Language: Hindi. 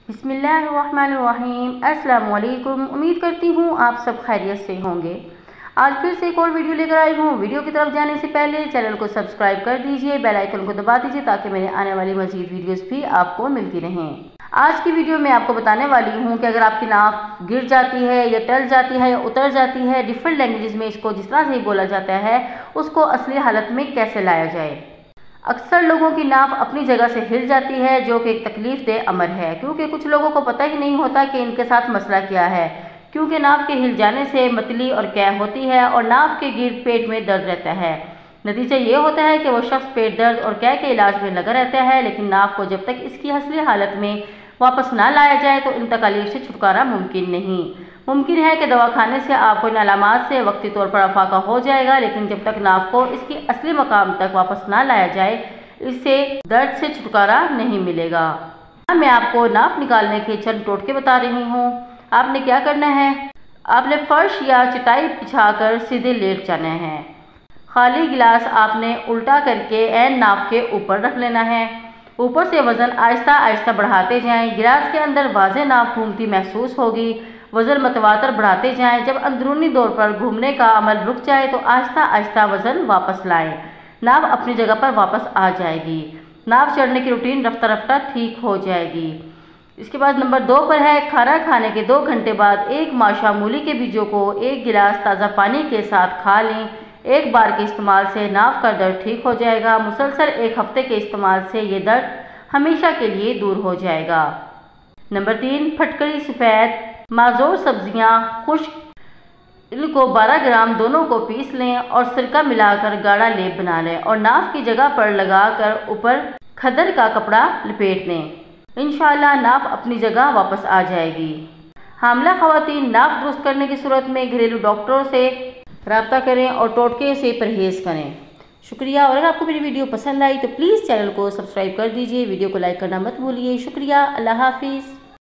बिस्मिल्लाहिर्रहमानिर्रहीम। अस्सलाम वालेकुम। उम्मीद करती हूँ आप सब खैरियत से होंगे। आज फिर से एक और वीडियो लेकर आई हूँ। वीडियो की तरफ जाने से पहले चैनल को सब्सक्राइब कर दीजिए, बेल आइकन को दबा दीजिए ताकि मेरे आने वाली मज़ीद वीडियोस भी आपको मिलती रहें। आज की वीडियो में आपको बताने वाली हूँ कि अगर आपकी नाव गिर जाती है या टल जाती है या उतर जाती है, डिफरेंट लैंग्वेजेस में इसको जिस तरह से बोला जाता है, उसको असली हालत में कैसे लाया जाए। अक्सर लोगों की नाव अपनी जगह से हिल जाती है, जो कि एक तकलीफ दे अमर है, क्योंकि कुछ लोगों को पता ही नहीं होता कि इनके साथ मसला क्या है। क्योंकि नाव के हिल जाने से मतली और कैं होती है और नाव के गिर्द पेट में दर्द रहता है। नतीजा ये होता है कि वो शख्स पेट दर्द और कैं के इलाज में लगा रहता है, लेकिन नाव को जब तक इसकी असली हालत में वापस ना लाया जाए तो इन तकालीफ से छुटकारा मुमकिन नहीं। मुमकिन है कि दवाखाने से आपको इन अलामात से वक्ती तौर पर अफाका हो जाएगा, लेकिन जब तक नाव को इसकी असली मकाम तक वापस ना लाया जाए इससे दर्द से छुटकारा नहीं मिलेगा। मैं आपको नाव निकालने के चंद टोटके बता रही हूँ। आपने क्या करना है, आपने फर्श या चटाई बिछाकर सीधे लेट जाना है। खाली गिलास आपने उल्टा करके ऐन नाव के ऊपर रख लेना है। ऊपर से वज़न आहिस्ता आहिस्ता बढ़ाते जाएं। गिलास के अंदर वाज़े नाव घूमती महसूस होगी। वज़न मतवातर बढ़ाते जाएं। जब अंदरूनी दौर पर घूमने का अमल रुक जाए तो आहिस्ता आहिस्ता वज़न वापस लाएं। नाव अपनी जगह पर वापस आ जाएगी। नाव चढ़ने की रूटीन रफ्ता रफ्ता ठीक हो जाएगी। इसके बाद नंबर 2 पर है, खाना खाने के 2 घंटे बाद एक माशा मूली के बीजों को 1 गिलास ताज़ा पानी के साथ खा लें। एक बार के इस्तेमाल से नाव का दर्द ठीक हो जाएगा। मुसलसल 1 हफ्ते के इस्तेमाल से ये दर्द हमेशा के लिए दूर हो जाएगा। नंबर 3, फटकरी सफ़ेद माजूर सब्जियां खुश्क इनको 12 ग्राम दोनों को पीस लें और सिरका मिलाकर गाढ़ा लेप बना लें और नाव की जगह पर लगाकर ऊपर खदर का कपड़ा लपेट दें। इंशाअल्लाह नाव अपनी जगह वापस आ जाएगी। हामला ख़वातीन नाव दुरुस्त करने की सूरत में घरेलू डॉक्टरों से रब्ता करें और टोटके से परहेज़ करें। शुक्रिया। और अगर आपको मेरी वीडियो पसंद आई तो प्लीज़ चैनल को सब्सक्राइब कर दीजिए, वीडियो को लाइक करना मत भूलिए। शुक्रिया। अल्लाह हाफिज़।